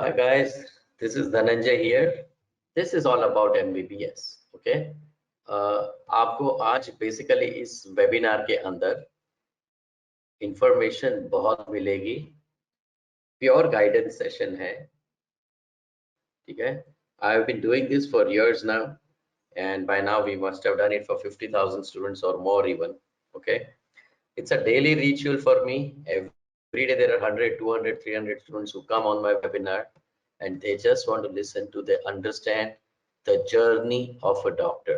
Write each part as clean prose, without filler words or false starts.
Hi guys, this is Dhananjay here. This is all about MBBS. Okay? आपको आज basically इस webinar के अंदर इंफॉर्मेशन बहुत मिलेगी. प्योर गाइडेंस सेशन है. ठीक है? I have been doing this for years now, and by now we must have done it for 50,000 students or more even. Okay? It's a daily ritual for me. Every day there are 100, 200, 300 students who come on my webinar, and they just want to listen to, they understand the journey of a doctor.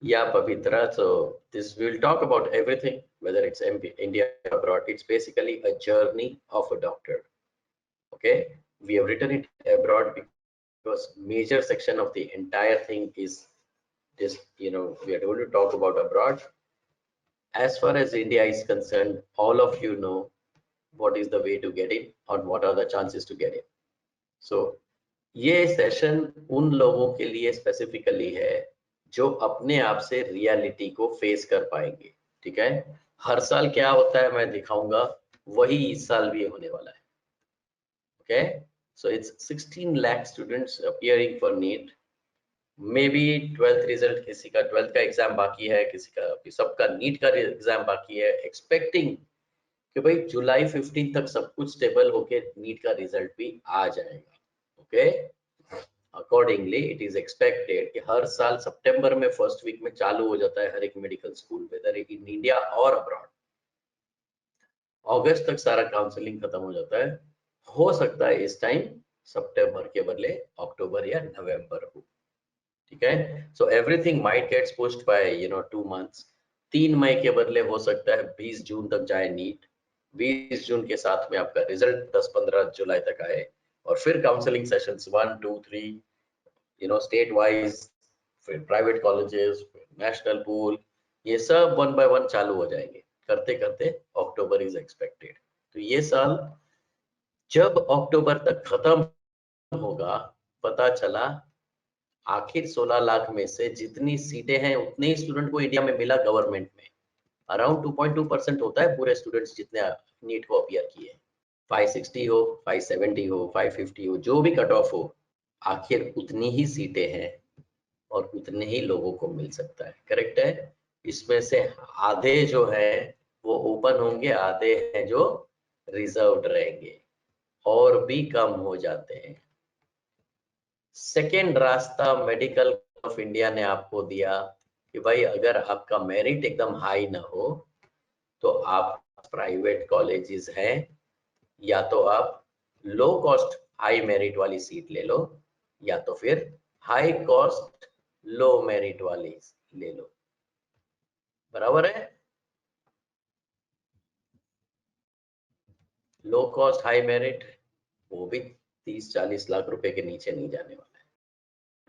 Yeah, Pavitra, so this we'll talk about everything, whether it's India or abroad. It's basically a journey of a doctor. Okay, we have written it abroad because major section of the entire thing is this, we are going to talk about abroad. As far as India is concerned, all of you know what is the way to get in or what are the chances to get in. So ये session उन लोगों के लिए specifically है जो अपने आप से रियलिटी को फेस कर पाएंगे. ठीक है? हर साल क्या होता है मैं दिखाऊंगा, वही इस साल भी होने वाला है. Okay, so it's 16 lakh students appearing for NEET. May be 12th result, किसी का 12th का एग्जाम बाकी है, किसी का, सबका नीट का एग्जाम बाकी है. एक्सपेक्टिंग कि भाई जुलाई 15 तक सब कुछ स्टेबल होके नीट का रिजल्ट भी आ जाएगा. Okay, accordingly it is expected कि हर साल सितंबर में फर्स्ट वीक में चालू हो जाता है हर एक medical school, whether in India और अब्रॉड. अगस्त तक सारा काउंसलिंग खत्म हो जाता है. हो सकता है इस टाइम सितंबर के बदले अक्टूबर या नवंबर हो. ठीक है? So everything might gets pushed by 2 months. 3 मई के बदले हो सकता है 20 जून तक जाए नीट. 20 जून के साथ में आपका रिजल्ट 10-15 जुलाई तक आए, और फिर काउंसलिंग सेशंस 1, 2, 3 स्टेट वाइज, फिर प्राइवेट कॉलेजेस, नेशनल पूल, ये सब 1 by 1 चालू हो जाएंगे. करते करते अक्टूबर इज एक्सपेक्टेड. तो ये साल जब अक्टूबर तक खत्म होगा, पता चला आखिर 16 लाख में से जितनी सीटें हैं उतने ही स्टूडेंट को इंडिया में मिला गवर्नमेंट में. अराउंड 2.2% होता है पूरे स्टूडेंट्स जितने नीट को अपीयर किए. 560 हो, 570 हो, 550 हो, जो भी कट ऑफ हो, आखिर उतनी ही सीटें हैं और उतने ही लोगों को मिल सकता है. करेक्ट है? इसमें से आधे जो है वो ओपन होंगे, आधे हैं जो रिजर्व्ड रहेंगे, और भी कम हो जाते हैं. सेकेंड रास्ता मेडिकल ऑफ इंडिया ने आपको दिया कि भाई अगर आपका मेरिट एकदम हाई ना हो तो आप प्राइवेट कॉलेजेस हैं, या तो आप लो कॉस्ट हाई मेरिट वाली सीट ले लो, या तो फिर हाई कॉस्ट लो मेरिट वाली ले लो. बराबर है? लो कॉस्ट हाई मेरिट वो भी 30-40 लाख रुपए के नीचे नहीं जाने वाला है.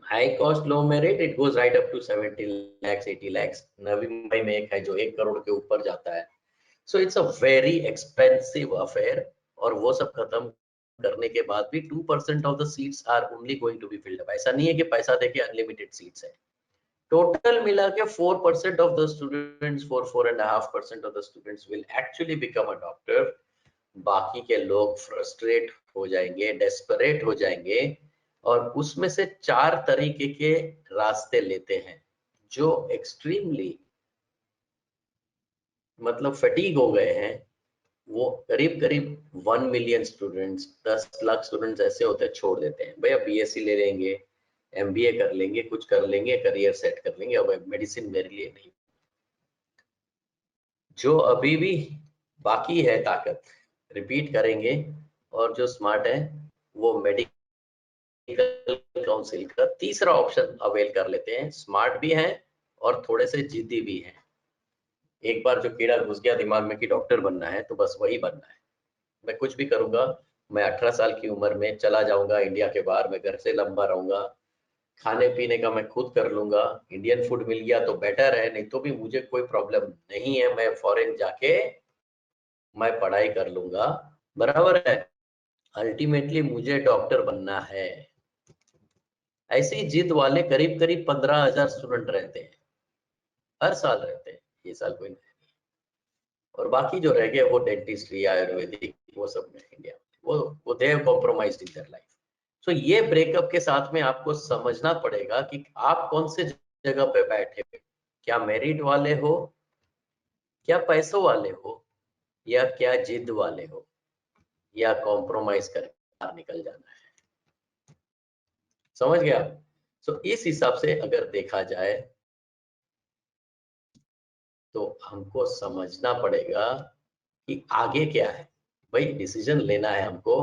High cost low merit it goes right up to 70 lakhs 80 lakhs. Navi Mumbai में एक है जो 1 करोड़ के ऊपर जाता है. So it's a very expensive affair, और वो सब खत्म करने के बाद भी 2% of the seats are only going to be filled up. ऐसा नहीं है कि पैसा देके अनलिमिटेड सीट्स है. टोटल मिला के 4% of the students, 4.5% of the students will actually become a doctor. बाकी के लोग फ्रस्ट्रेट हो जाएंगे, डेस्परेट हो जाएंगे, और उसमें से 4 तरीके के रास्ते लेते हैं जो एक्सट्रीमली मतलब फटीग हो गए हैं. वो करीब करीब 1 मिलियन स्टूडेंट्स, 10 लाख स्टूडेंट्स ऐसे होते हैं छोड़ देते हैं. भैया बीएससी ले लेंगे, एमबीए कर लेंगे, कुछ कर लेंगे, करियर सेट कर लेंगे, अब मेडिसिन मेरे लिए नहीं. जो अभी भी बाकी है ताकत, रिपीट करेंगे, और जो स्मार्ट है वो मेडिकल काउंसिल का तीसरा ऑप्शन अवेल कर लेते हैं. स्मार्ट भी हैं और थोड़े से जिद्दी भी हैं. एक बार जो कीड़ा घुस गया दिमाग में कि डॉक्टर बनना है तो बस वही बनना है. मैं कुछ भी करूंगा, मैं 18 साल की उम्र में चला जाऊंगा इंडिया के बाहर, मैं घर से लंबा रहूंगा, खाने पीने का मैं खुद कर लूंगा, इंडियन फूड मिल गया तो बेटर है, नहीं तो भी मुझे कोई प्रॉब्लम नहीं है, मैं फॉरेन जाके मैं पढ़ाई कर लूंगा. बराबर है? अल्टीमेटली मुझे डॉक्टर बनना है. ऐसी जिद वाले करीब करीब 15,000 स्टूडेंट रहते हैं, हर साल रहते हैं. ये साल कोई नहीं. और बाकी जो रह गए वो डेंटिस्ट्री, आयुर्वेदिक, वो सब में इंडिया, वो they have compromised in their life. So ये ब्रेकअप के साथ में आपको समझना पड़ेगा कि आप कौन से जगह पे बैठे हो, क्या मेरिट वाले हो, क्या पैसों वाले हो, या क्या जिद वाले हो, या कॉम्प्रोमाइज करके बाहर निकल जाना है। समझ गया? सो इस हिसाब से अगर देखा जाए तो हमको समझना पड़ेगा कि आगे क्या है। भाई डिसीजन लेना है हमको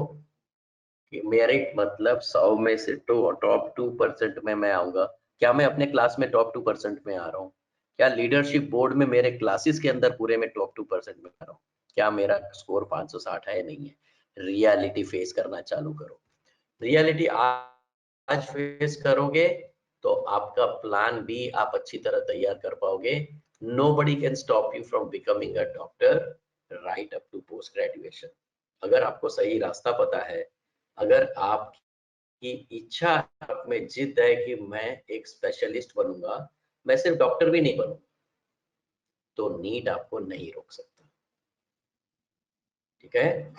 कि मेरिट मतलब 100 में से टॉप 2% में मैं आऊंगा। क्या मैं अपने क्लास में टॉप 2% में आ रहा हूँ? क्या लीडरशिप बोर्ड में मेरे क्लासेस के अंदर पूरे में टॉप 2% में आ रहा हूँ? क्या मेरा स्कोर 560 है? नहीं है। रियलिटी फेस करना चालू करो। रियलिटी आज फेस करोगे तो आपका प्लान भी आप अच्छी तरह तैयार कर पाओगे। Nobody can stop you from becoming a doctor right up to post graduation। अगर आपको सही रास्ता पता है, अगर आपकी इच्छा में जिद है कि मैं एक स्पेशलिस्ट बनूंगा, मैं सिर्फ डॉक्टर भी नहीं बनूंगा, तो नीट आपको नहीं रोक सकता। ठीक है?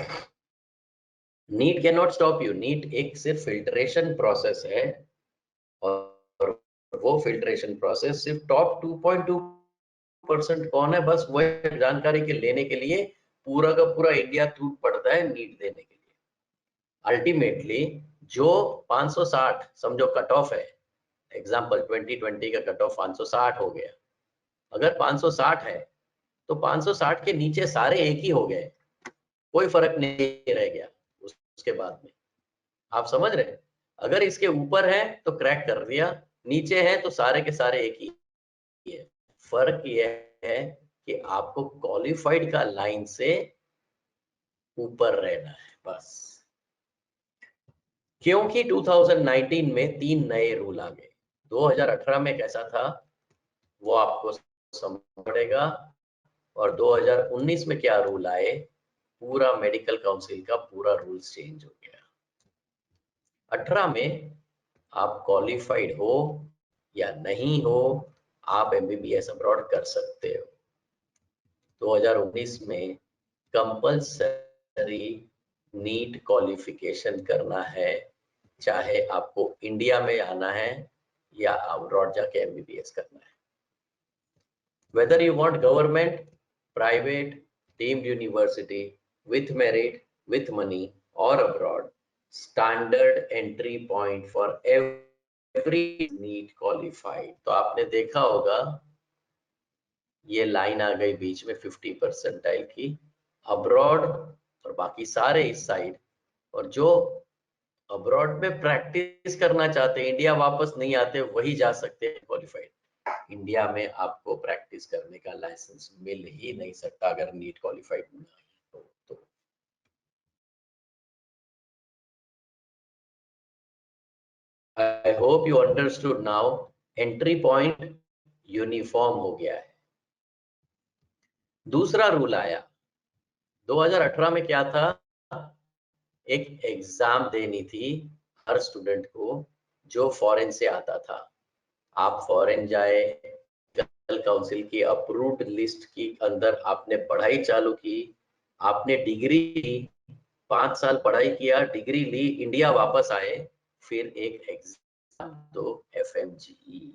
NEET can not stop you. NEET एक सिर्फ फिल्ट्रेशन प्रोसेस है, और वो फिल्ट्रेशन प्रोसेस सिर्फ टॉप 2.2% कौन है, बस वह जानकारी के लेने के लिए पूरा का पूरा इंडिया टूट पड़ता है नीट देने के लिए। अल्टीमेटली जो 560 समझो कट ऑफ है, एग्जाम्पल 2020 का कट ऑफ 560 हो गया। अगर 560 है तो 560 के नीचे सारे एक ही हो गए, कोई फर्क नहीं रह गया उसके बाद में। आप समझ रहे हैं? अगर इसके ऊपर है तो क्रैक कर दिया, नीचे है तो सारे के सारे एक ही है। फर्क यह है कि आपको क्वालिफाइड का लाइन से ऊपर रहना है बस। क्योंकि 2019 में 3 नए रूल आ गए। 2018 में कैसा था वो आपको समझ पड़ेगा, और 2019 में क्या रूल आए, पूरा मेडिकल काउंसिल का पूरा रूल्स चेंज हो गया। 18 में आप क्वालिफाइड हो या नहीं हो, आप एमबीबीएस अब्रॉड कर सकते हो। 2019 में कंपल्सरी नीट क्वालिफिकेशन करना है, चाहे आपको इंडिया में आना है या अब्रॉड जाके एमबीबीएस करना है। Whether you want government, private, deemed university, with merit, with money और abroad, standard entry point for every NEET qualified. तो आपने देखा होगा ये लाइन आ गई बीच में 50 परसेंटाइल की, अब्रॉड और बाकी सारे इस साइड। और जो अब्रॉड में प्रैक्टिस करना चाहते हैं, इंडिया वापस नहीं आते, वही जा सकते हैं क्वालिफाइड। इंडिया में आपको प्रैक्टिस करने का लाइसेंस मिल ही नहीं सकता अगर नीट क्वालिफाइड ना तो। I hope you understood now. Entry point uniform हो गया है। दूसरा रूल आया 2018 में, क्या था, एक एग्जाम देनी थी हर स्टूडेंट को जो फॉरेन से आता था। आप फॉरेन जाए, काउंसिल की अप्रूव्ड लिस्ट की अंदर आपने पढ़ाई चालू की, आपने डिग्री ली, 5 साल पढ़ाई किया, डिग्री ली, इंडिया वापस आए, फिर एक एग्जाम दो, FMGE,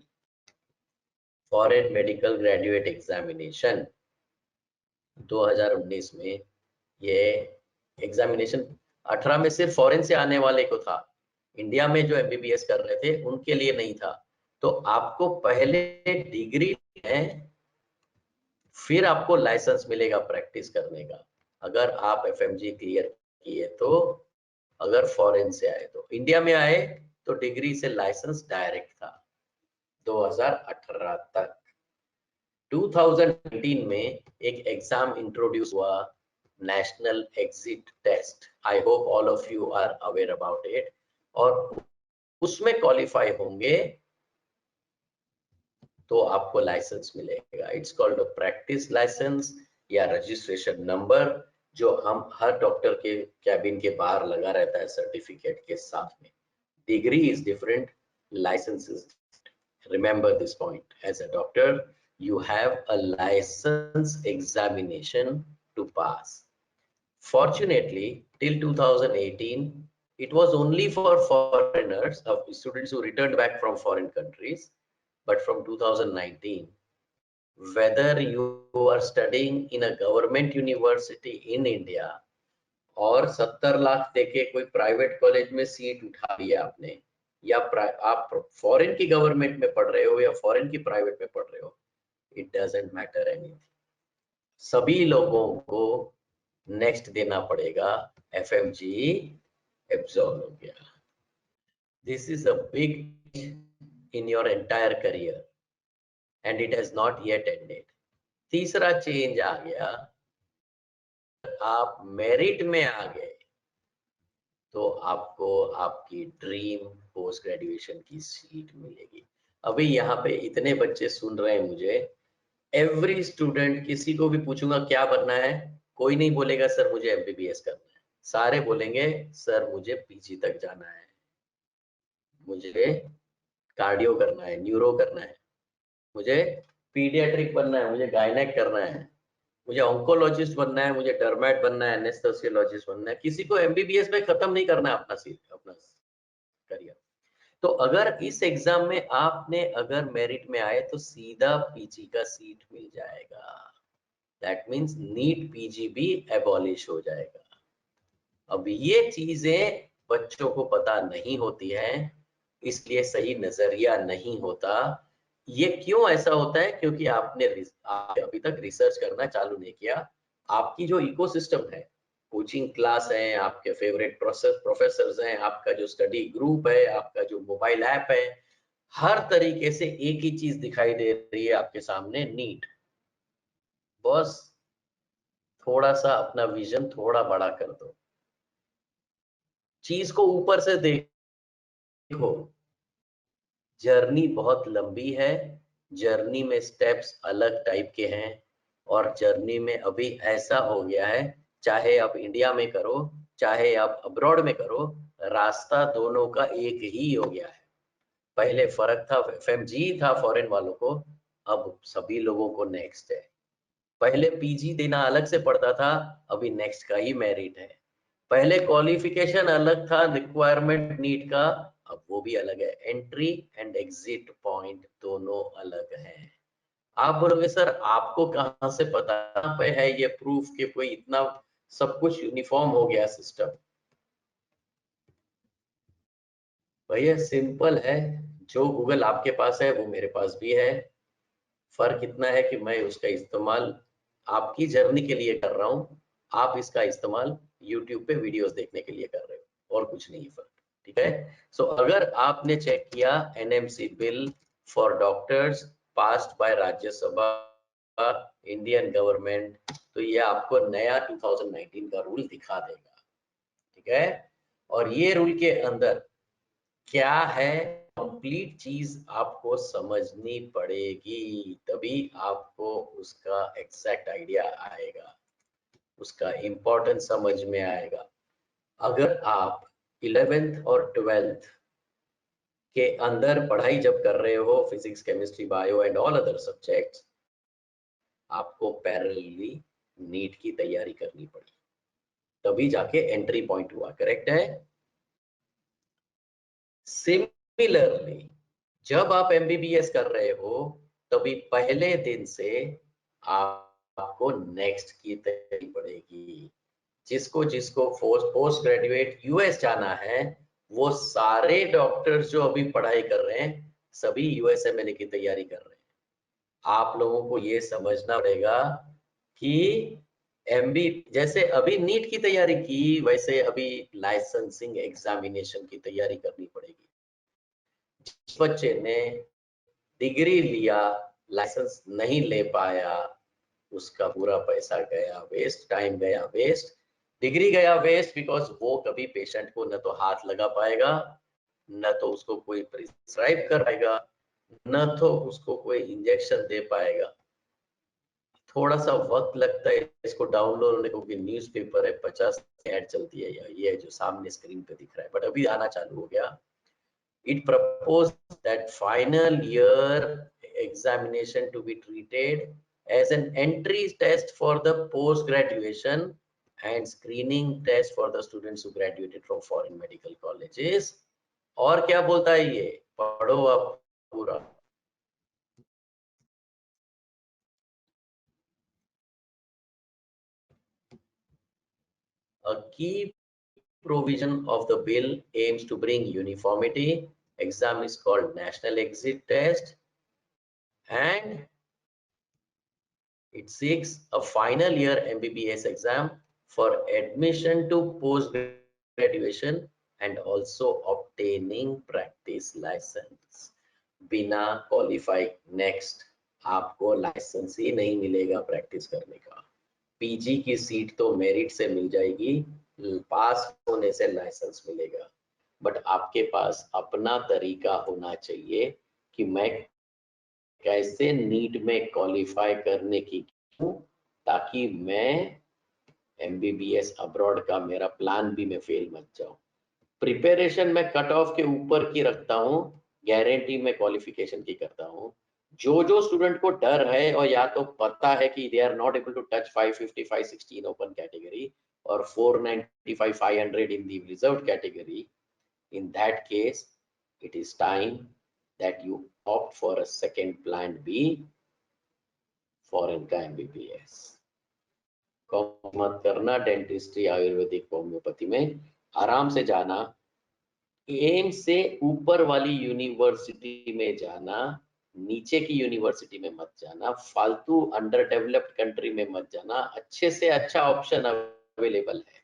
foreign medical graduate examination. 2019 में ये एग्जामिनेशन 18 में सिर्फ फॉरेन से आने वाले को था, इंडिया में जो एमबीबीएस कर रहे थे उनके लिए नहीं था। तो आपको पहले डिग्री है, फिर आपको लाइसेंस मिलेगा प्रैक्टिस करने का, अगर आप एफएमजी क्लियर किए तो। अगर फॉरेन से आए तो, इंडिया में आए तो डिग्री से लाइसेंस डायरेक्ट था 2018 तक। 2019 में एक एग्जाम इंट्रोड्यूस हुआ, national exit test. I hope all of you are aware about it. और उसमें क्वालिफाई होंगे तो आपको लाइसेंस मिलेगा। It's called a practice licence या रजिस्ट्रेशन नंबर, जो हम हर डॉक्टर के कैबिन के बाहर लगा रहता है सर्टिफिकेट के साथ में। Degree is different, licence is. Remember this point. As a doctor, you have a license examination to pass. Fortunately, till 2018, It was only for foreigners, of students who returned back from foreign countries. But from 2019, whether you are studying in a government university in India और 70 लाख देके कोई private college में seat उठा लिया आपने, या आप foreign की गवर्नमेंट में पढ़ रहे हो या फॉरेन की प्राइवेट में पढ़ रहे हो, इट डजंट मैटर एनीथिंग। सभी लोगों को नेक्स्ट देना पड़ेगा एफएमजी एब्सॉर्ब हो गया। This is a big in your entire career and it has not yet ended. तीसरा चेंज आ गया, आप मेरिट में आ गए तो आपको आपकी ड्रीम पोस्ट ग्रेजुएशन की सीट मिलेगी। अभी यहाँ पे इतने बच्चे सुन रहे हैं मुझे, एवरी स्टूडेंट, किसी को भी पूछूंगा क्या बनना है, कोई नहीं बोलेगा सर मुझे एमबीबीएस करना है, सारे बोलेंगे सर मुझे पीजी तक जाना है, मुझे कार्डियो करना है, न्यूरो करना है, मुझे पीडियाट्रिक बनना है, मुझे गायनेक करना है, मुझे ऑन्कोलॉजिस्ट बनना है, मुझे डर्मेट बनना है, एनेस्थेसियोलॉजिस्ट बनना है। किसी को एमबीबीएस में खत्म नहीं करना है अपना करियर। तो अगर इस एग्जाम में आपने अगर मेरिट में आए तो सीधा पीजी का सीट मिल जाएगा। दैट मीन्स नीट पीजी भी एबॉलिश हो जाएगा। अब ये चीजें बच्चों को पता नहीं होती है, इसलिए सही नजरिया नहीं होता। ये क्यों ऐसा होता है? क्योंकि आपने अभी तक रिसर्च करना चालू नहीं किया। आपकी जो इकोसिस्टम है, कोचिंग क्लास है, आपके फेवरेट प्रोफेसर्स हैं, आपका जो स्टडी ग्रुप है, आपका जो मोबाइल ऐप है, हर तरीके से एक ही चीज दिखाई दे रही है आपके सामने, नीट। बस थोड़ा सा अपना विजन थोड़ा बड़ा कर दो, चीज को ऊपर से देखो। जर्नी बहुत लंबी है, जर्नी में स्टेप्स अलग टाइप के हैं, और जर्नी में अभी ऐसा हो गया है, चाहे आप इंडिया में करो चाहे आप अब्रॉड में करो, रास्ता दोनों का एक ही हो गया है। पहले फर्क था, एफएमजी था फॉरेन वालों को, अब सभी लोगों को नेक्स्ट है। पहले पीजी देना अलग से पड़ता था, अभी नेक्स्ट का ही मेरिट है। पहले क्वालिफिकेशन अलग था, रिक्वायरमेंट नीट का, अब वो भी अलग है। एंट्री एंड एग्जिट पॉइंट दोनों अलग हैं। आप बोलोगे सर आपको कहां से पता पे है ये प्रूफ कि कोई इतना सब कुछ यूनिफॉर्म हो गया सिस्टम? भैया सिंपल है, जो गूगल आपके पास है वो मेरे पास भी है। फर्क इतना है कि मैं उसका इस्तेमाल आपकी जर्नी के लिए कर रहा हूँ, आप इसका इस्तेमाल यूट्यूब पे वीडियोस देखने के लिए कर रहे हो, और कुछ नहीं फर्क। ठीक है। सो अगर आपने चेक किया NMC bill for doctors passed by Rajya Sabha Indian government, तो ये आपको नया 2019 का रूल दिखा देगा। ठीक है। और ये रूल के अंदर क्या है, कंप्लीट चीज आपको समझनी पड़ेगी, तभी आपको उसका एग्जैक्ट आइडिया आएगा, उसका इम्पोर्टेंस समझ में आएगा। अगर आप 11th और 12th के अंदर पढ़ाई जब कर रहे हो, physics chemistry bio and all other subjects, आपको पैरेलली नीट की तैयारी करनी पड़ी, तभी जाके एंट्री पॉइंट हुआ। करेक्ट है। सिमिलरली जब आप एमबीबीएस कर रहे हो, तभी पहले दिन से आपको नेक्स्ट की तैयारी पड़ेगी। जिसको जिसको पोस्ट ग्रेजुएट यूएस जाना है, वो सारे डॉक्टर्स जो अभी पढ़ाई कर रहे हैं, सभी यूएसएमएलए की तैयारी कर रहे हैं। आप लोगों को ये समझना पड़ेगा कि एमबी जैसे अभी नीट की तैयारी की, वैसे अभी लाइसेंसिंग एग्जामिनेशन की तैयारी करनी पड़ेगी। जिस बच्चे ने डिग्री लिया, लाइसेंस नहीं ले पाया, उसका पूरा पैसा गया वेस्ट, टाइम गया वेस्ट, डिग्री गया वेस्ट, बिकॉज वो कभी पेशेंट को न तो हाथ लगा पाएगा, न तो उसको कोई प्रिस्क्राइब कर पाएगा, न तो उसको कोई इंजेक्शन दे पाएगा। थोड़ा सा वक्त लगता है इसको डाउनलोड होने को, न्यूज़पेपर है 50 ऐड चलती है, या ये जो सामने स्क्रीन पे दिख रहा है, बट अभी आना चालू हो गया। It proposed that final year examination to be treated as an entry test for the post graduation and screening test for the students who graduated from foreign medical colleges. और क्या बोलता है ये, पढ़ो आप पूरा। A key provision of the bill aims to bring uniformity. Exam is called National Exit Test, and it seeks a final year MBBS exam for admission to post graduation and also obtaining practice license. बिना qualify next आपको licence ही नहीं मिलेगा practice करने का। PG की seat तो merit से मिल जाएगी, पास होने से लाइसेंस मिलेगा, बट आपके पास अपना तरीका होना चाहिए कि मैं कैसे नीट में क्वालिफाई करने की हूँ, ताकि मैं एमबीबीएस अब्रॉड का मेरा प्लान भी मैं फेल मत जाऊं। प्रिपरेशन में कट ऑफ के ऊपर की रखता हूँ, गारंटी में क्वालिफिकेशन की करता हूँ। जो स्टूडेंट को डर है और या तो पता है कि they are not able to touch 550 516 open category और 495 500 in the reserved category, in that case it is time that you opt for a second plan B, foreign का एमबीबीएस। मत करना डेंटिस्ट्री आयुर्वेदिक होम्योपैथी में, आराम से जाना, एम से ऊपर वाली यूनिवर्सिटी में जाना, नीचे की यूनिवर्सिटी में मत जाना, फालतू अंडर डेवलप्ड कंट्री में मत जाना, अच्छे से अच्छा ऑप्शन अवेलेबल है।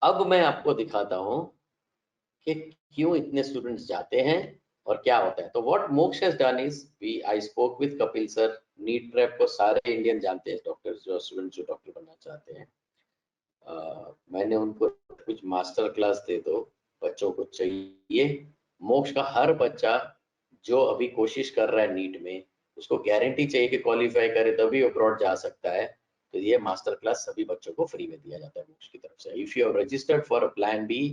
अब मैं आपको दिखाता हूं कि क्यों इतने स्टूडेंट्स जाते हैं और क्या होता है। तो what Moksh has done is, I spoke with Kapil sir. NEET prep को सारे इंडियन जानते हैं, डॉक्टर्स जो स्टूडेंट्स जो डॉक्टर बनना चाहते हैं। मैंने उनको कुछ मास्टर क्लास दे दो, बच्चों को चाहिए। मोक्ष का हर बच्चा जो अभी कोशिश कर रहा है नीट में, उसको गारंटी चाहिए कि क्वालिफाई करे तभी अब्रॉड जा सकता है। तो ये मास्टर क्लास सभी बच्चों को फ्री में दिया जाता है मोक्ष की तरफ से। If you have registered for a plan B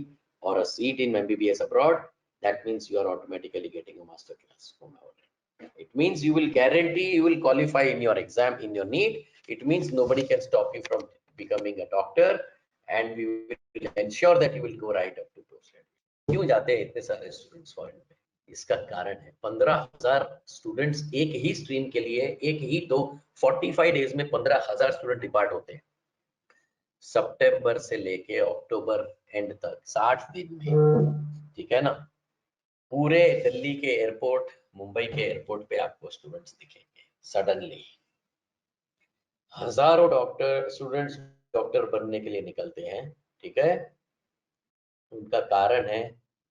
or a seat in MBBS abroad, that means you are automatically getting a master class from our end. It means you will guarantee you will qualify in your exam, in your NEET. It means nobody can stop you from becoming a doctor, and we will ensure that you will go right up to post graduation. क्यों जाते हैं इतने सारे students foreign में? इसका कारण है 15,000 students एक ही स्ट्रीम के लिए, एक ही 45 डेज में 15,000 स्टूडेंट डिपार्ट होते हैं। सितंबर से लेके अक्टूबर एंड तक 60 दिन में, ठीक है ना। पूरे दिल्ली के एयरपोर्ट, मुंबई के एयरपोर्ट पे आपको स्टूडेंट्स दिखेंगे सडनली। हजारों डॉक्टर स्टूडेंट्स डॉक्टर बनने के लिए निकलते हैं, ठीक है। उनका कारण है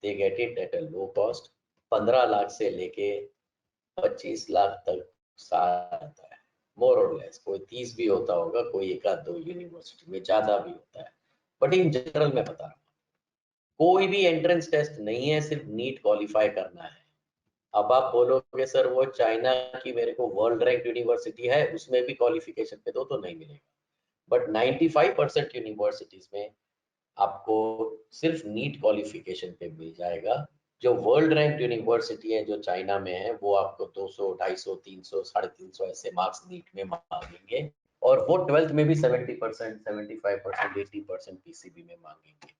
they get it at a low cost. 15 lakh से लेके 25 लाख तक साल आता है, मोर और लेस। कोई 30 भी होता होगा, कोई एक आध दो यूनिवर्सिटी में ज्यादा भी होता है, बट इन जनरल मैं बता रहा हूँ कोई भी एंट्रेंस टेस्ट नहीं है, सिर्फ नीट क्वालिफाई करना है। अब आप बोलोगे सर वो चाइना की मेरे को वर्ल्ड रैंक यूनिवर्सिटी है, उसमें भी क्वालिफिकेशन पे दो तो नहीं मिलेगा। बट 95% यूनिवर्सिटीज में आपको सिर्फ नीट क्वालिफिकेशन पे मिल जाएगा। जो वर्ल्ड रैंक यूनिवर्सिटी है जो चाइना में है, वो आपको 200, 250, 300, 350 ऐसे मार्क्स नीट में मांगेंगे, और वो 12th में भी 70%, 75%, 80% पीसीबी में मांगेंगे।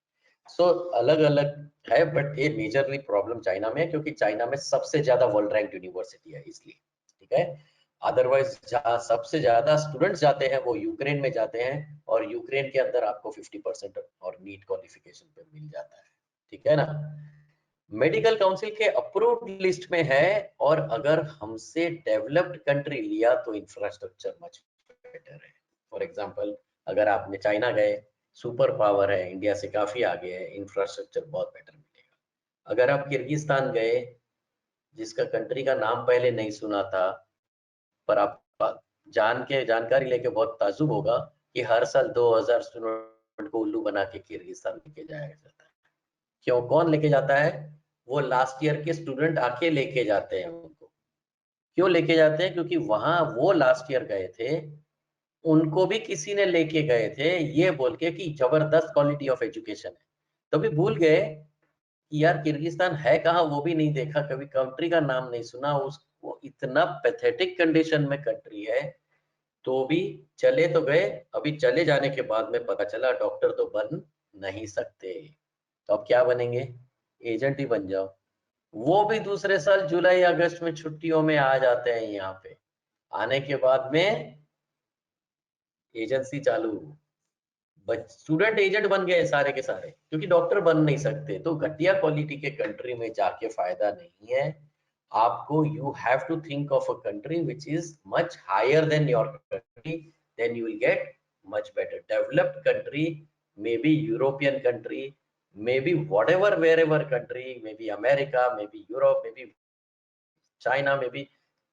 सो अलग अलग है, बट ये मेजरली प्रॉब्लम चाइना में है, क्योंकि चाइना में सबसे ज्यादा वर्ल्ड रैंक यूनिवर्सिटी है इसलिए, ठीक है। अदरवाइज जहाँ सबसे ज्यादा स्टूडेंट्स जाते हैं वो यूक्रेन में जाते हैं, और यूक्रेन के अंदर आपको 50% और नीट क्वालिफिकेशन पे मिल जाता है, ठीक है ना। मेडिकल काउंसिल के अप्रूव्ड लिस्ट में है, और अगर हमसे डेवलप्ड कंट्री लिया तो इंफ्रास्ट्रक्चर मच बेटर है। फॉर एग्जांपल अगर आपने चाइना गए, सुपर पावर है, इंडिया से काफी आगे है, इंफ्रास्ट्रक्चर बहुत बेटर मिलेगा। अगर आप किर्गिस्तान गए, जिसका कंट्री का नाम पहले नहीं सुना था, पर आप जानकारी लेके बहुत ताजुब होगा कि हर साल 2000 स्टूडेंट को उल्लू बना के किर्गिस्तान लेके जाया जाता है। क्यों, कौन लेके जाता है? वो लास्ट ईयर के स्टूडेंट आके लेके जाते हैं उनको। क्यों लेके जाते हैं? क्योंकि वहां वो लास्ट ईयर गए थे, उनको भी किसी ने लेके गए थे ये बोल के कि जबरदस्त क्वालिटी ऑफ एजुकेशन है। तभी भूल गए कि यार किर्गिस्तान है कहाँ, वो भी नहीं देखा, कभी कंट्री का नाम नहीं सुना, उसको इतना पैथेटिक कंडीशन में कंट्री है। तो भी चले तो गए, अभी चले जाने के बाद में पता चला डॉक्टर तो बन नहीं सकते, तो अब क्या बनेंगे? एजेंट ही बन जाओ। वो भी दूसरे साल जुलाई अगस्त में छुट्टियों में आ जाते हैं यहाँ पे। आने के बाद में एजेंसी चालू, स्टूडेंट एजेंट बन गए सारे के सारे, क्योंकि डॉक्टर बन नहीं सकते। तो घटिया क्वालिटी के कंट्री में जाके फायदा नहीं है आपको। You have to think of a country which is much higher than your country, then you will get much better. Developed country, maybe European country, maybe whatever, wherever country, maybe America, maybe Europe, maybe China, maybe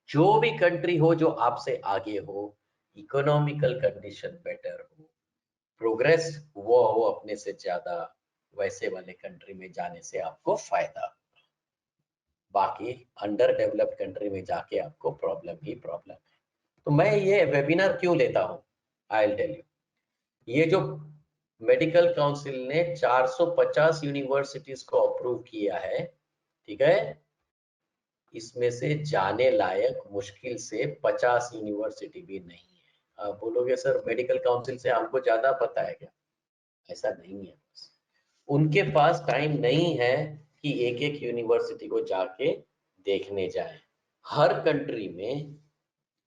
जो भी country हो जो आपसे आगे हो, economical condition better हो, progress वो हो अपने से ज्यादा, वैसे वाले कंट्री में जाने से आपको फायदा। बाकी अंडर डेवलप्ड कंट्री में जाके आपको प्रॉब्लम ही प्रॉब्लम है। तो मैं ये वेबिनार क्यों लेता हूँ, आई विल टेल यू। ये जो मेडिकल काउंसिल ने 450 यूनिवर्सिटीज को अप्रूव किया है, ठीक है, इसमें से जाने लायक मुश्किल से 50 यूनिवर्सिटी भी नहीं है। आप बोलोगे सर मेडिकल काउंसिल से हमको ज्यादा पता है क्या? ऐसा नहीं है। बस उनके पास टाइम नहीं है कि एक एक यूनिवर्सिटी को जाके देखने जाए। हर कंट्री में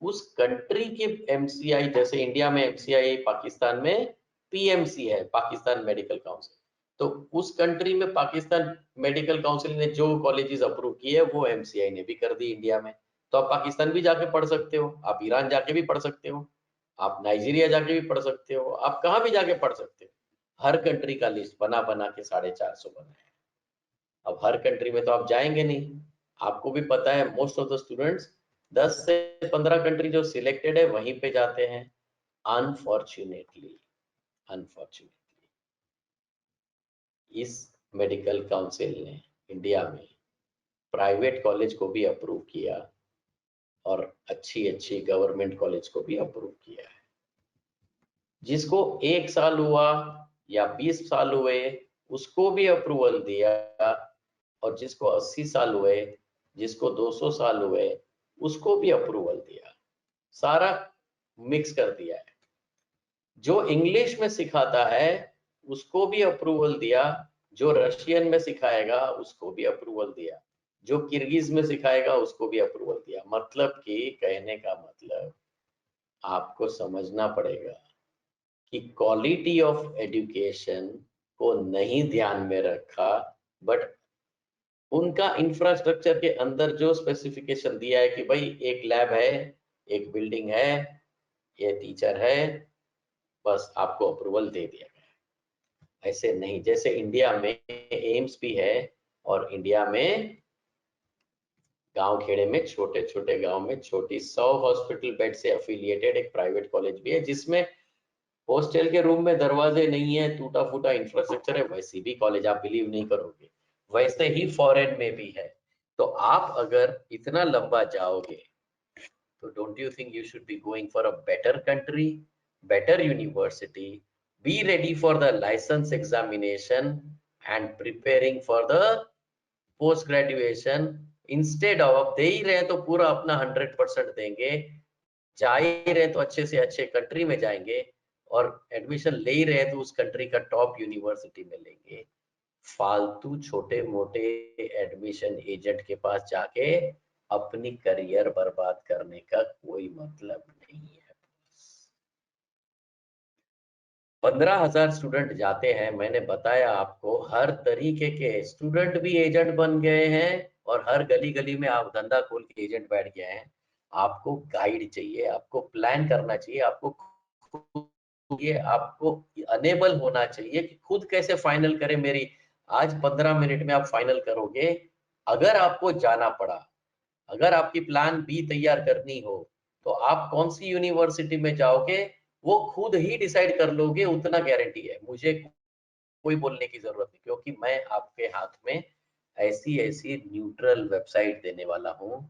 उस कंट्री के एमसीआई, जैसे इंडिया में एमसीआई, पाकिस्तान में पीएमसी है, पाकिस्तान मेडिकल काउंसिल। तो उस कंट्री में पाकिस्तान मेडिकल काउंसिल ने जो कॉलेजेस अप्रूव किए वो एमसीआई ने भी कर दी इंडिया में। तो आप पाकिस्तान भी जाके पढ़ सकते हो, आप ईरान जाके भी पढ़ सकते हो, आप नाइजीरिया जाके भी पढ़ सकते हो, आप कहाँ भी जाके पढ़ सकते हो। हर कंट्री का लिस्ट बना बना के 450 बनाया है। अब हर कंट्री में तो आप जाएंगे नहीं, आपको भी पता है मोस्ट ऑफ द स्टूडेंट्स 10 से 15 कंट्री जो सिलेक्टेड है वहीं पे जाते हैं। अनफॉर्चुनेटली इस मेडिकल काउंसिल ने इंडिया में प्राइवेट कॉलेज को भी अप्रूव किया और अच्छी अच्छी गवर्नमेंट कॉलेज को भी अप्रूव किया है। जिसको 1 साल हुआ या 20 साल हुए उसको भी अप्रूवल दिया, और जिसको 80 साल हुए, जिसको 200 साल हुए उसको भी अप्रूवल दिया, सारा मिक्स कर दिया है। जो इंग्लिश में सिखाता है उसको भी अप्रूवल दिया, जो रशियन में सिखाएगा उसको भी अप्रूवल दिया, जो किर्गिज में सिखाएगा उसको भी अप्रूवल दिया। मतलब कि कहने का मतलब आपको समझना पड़ेगा कि क्वालिटी ऑफ एजुकेशन को नहीं ध्यान में रखा, बट उनका इंफ्रास्ट्रक्चर के अंदर जो स्पेसिफिकेशन दिया है कि भाई एक लैब है, एक बिल्डिंग है, ये टीचर है, बस आपको अप्रूवल दे दिया गया। ऐसे नहीं, जैसे इंडिया में एम्स भी है, और इंडिया में गांव खेड़े में, छोटे छोटे गांव में छोटी 100 हॉस्पिटल बेड से एफिलिएटेड एक प्राइवेट कॉलेज भी है, जिसमें हॉस्टल के रूम में दरवाजे नहीं है, टूटा फूटा इंफ्रास्ट्रक्चर है, वैसी भी कॉलेज, आप बिलीव नहीं करोगे। वैसे ही फॉरेन में भी है। तो आप अगर इतना लंबा जाओगे तो don't you think you should be going for a better country, better university, be ready for the licence examination and preparing for the post graduation, instead of दे ही रहे तो पूरा अपना 100% देंगे, जा ही रहे तो अच्छे से अच्छे कंट्री में जाएंगे, और एडमिशन ले ही रहे तो उस कंट्री का टॉप यूनिवर्सिटी में लेंगे। फालतू छोटे मोटे एडमिशन एजेंट के पास जाके अपनी करियर बर्बाद करने का कोई मतलब नहीं है। 15,000 स्टूडेंट जाते हैं, मैंने बताया आपको हर तरीके के स्टूडेंट भी एजेंट बन गए हैं, और हर गली गली में आप धंधा खोल के एजेंट बैठ गए हैं। आपको गाइड चाहिए, आपको प्लान करना चाहिए, आपको अनेबल होना चाहिए कि खुद कैसे फाइनल करें। मेरी आज 15 मिनट में आप फाइनल करोगे। अगर आपको जाना पड़ा, अगर आपकी प्लान बी तैयार करनी हो, तो आप कौन सी यूनिवर्सिटी में जाओगे वो खुद ही डिसाइड कर लोगे, उतना गारंटी है। मुझे कोई बोलने की जरूरत नहीं, क्योंकि मैं आपके हाथ में ऐसी ऐसी न्यूट्रल वेबसाइट देने वाला हूं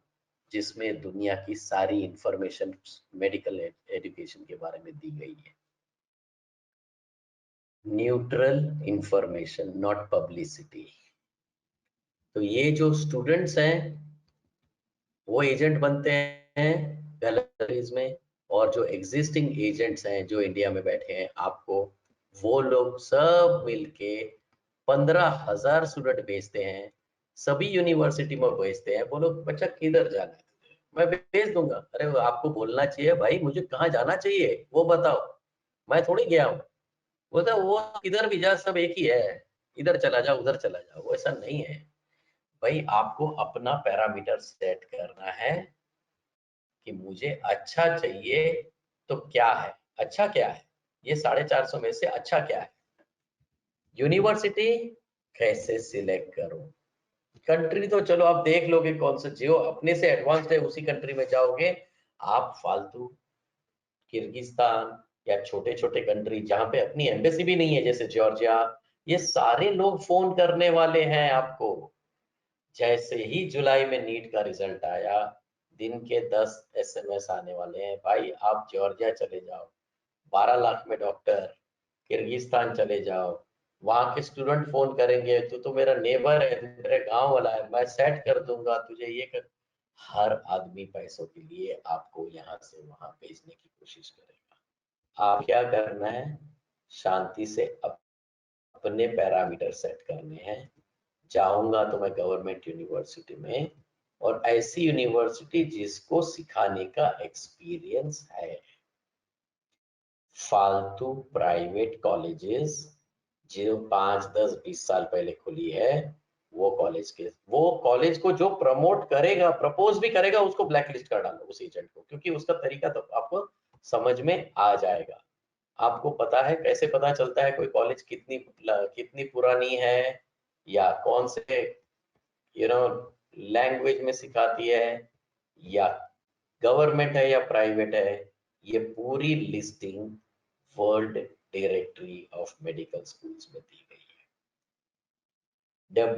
जिसमें दुनिया की सारी इंफॉर्मेशन मेडिकल एजुकेशन के बारे में दी गई है। Neutral information, not publicity. तो ये जो स्टूडेंट्स हैं वो एजेंट बनते हैं गलत में, और जो एग्जिस्टिंग एजेंट्स हैं जो इंडिया में बैठे हैं, आपको वो लोग सब मिलके 15,000 स्टूडेंट भेजते हैं, सभी यूनिवर्सिटी में भेजते हैं। बोलो बच्चा किधर जाना है, मैं भेज दूंगा। अरे आपको बोलना चाहिए भाई मुझे कहाँ जाना चाहिए वो बताओ, मैं थोड़ी गया हूँ। बोलता वो किधर भी जा सब एक ही है, इधर चला जाओ उधर चला जाओ, वो ऐसा नहीं है भाई। आपको अपना पैरामीटर सेट करना है कि मुझे अच्छा चाहिए तो क्या है, अच्छा क्या है, ये 450 में से अच्छा क्या है। यूनिवर्सिटी कैसे सिलेक्ट करो, कंट्री तो चलो आप देख लोगे कौन सा जो अपने से एडवांस्ड है उसी कंट्री में जाओगे। आप फालतू किर्गिस्तान या छोटे छोटे कंट्री जहां पे अपनी एम्बेसी भी नहीं है जैसे जॉर्जिया, ये सारे लोग फोन करने वाले हैं आपको। जैसे ही जुलाई में नीट का रिजल्ट आया, दिन के 10 SMS आने वाले हैं, भाई आप जॉर्जिया चले जाओ 12 लाख में डॉक्टर, किर्गिस्तान चले जाओ वहां के स्टूडेंट फोन करेंगे तू तो मेरा नेबर है, तू मेरे गांव वाला है, मैं सेट कर दूंगा तुझे ये कर। हर आदमी पैसों के लिए आपको यहाँ से वहां भेजने की कोशिश करेगा। आप क्या करना है, शांति से अपने पैरामीटर सेट करने हैं। जाऊंगा तो मैं गवर्नमेंट यूनिवर्सिटी में, और ऐसी यूनिवर्सिटी जिसको सिखाने का एक्सपीरियंस है। फालतू प्राइवेट कॉलेजेस जो 5, 10, 20 साल पहले खुली है, वो कॉलेज को जो प्रमोट करेगा, प्रपोज भी करेगा, उसको ब्लैकलिस्ट कर डालो उस एजेंट को, क्योंकि उसका तरीका तो आपको समझ में आ जाएगा। आपको पता है कैसे पता चलता है कोई कॉलेज कितनी पुरानी है या कौन से लैंग्वेज में सिखाती है, या गवर्नमेंट है या प्राइवेट है। ये पूरी listing world directory of medical schools में दी गई है,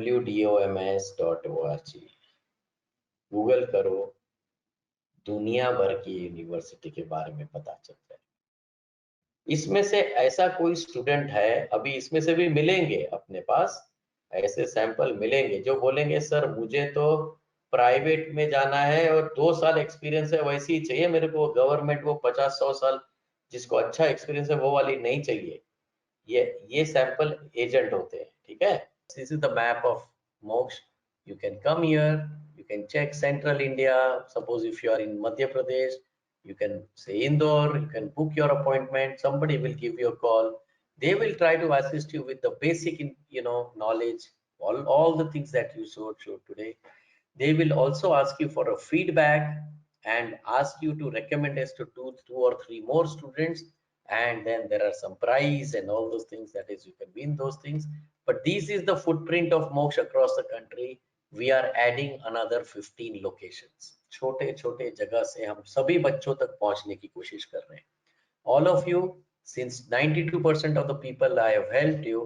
wdoms.org। गूगल करो, दुनिया भर की यूनिवर्सिटी के बारे में पता चलता है। इसमें से ऐसा कोई स्टूडेंट है, अभी इसमें से भी मिलेंगे अपने पास, ऐसे सैंपल मिलेंगे जो बोलेंगे सर मुझे तो प्राइवेट में जाना है और 2 साल एक्सपीरियंस है वैसी ही चाहिए मेरे को, गवर्नमेंट वो 50-100 साल जिसको अच्छा एक्सपीरियंस है वो वाली नहीं चाहिए। ये सैंपल एजेंट होते हैं, ठीक है। This is the map of Moksha. You can come here, you can check central India. Suppose if you are in Madhya Pradesh, you can say Indore, you can book your appointment, somebody will give you a call. They will try to assist you with the basic knowledge, all the things that you showed today. They will also ask you for a feedback and ask you to recommend us to two or three more students, and then there are some prize and all those things, that is you can win those things. But this is the footprint of Moksha across the country. We are adding another 15 locations. छोटे छोटे जगह से हम सभी बच्चों तक पहुंचने की कोशिश कर रहे हैं। All of you, since 92% of the people I have helped you,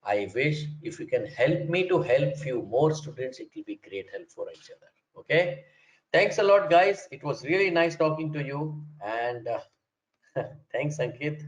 I wish if you can help me to help few more students, it will be great help for each other. Okay, thanks a lot guys, it was really nice talking to you, and thanks Ankit.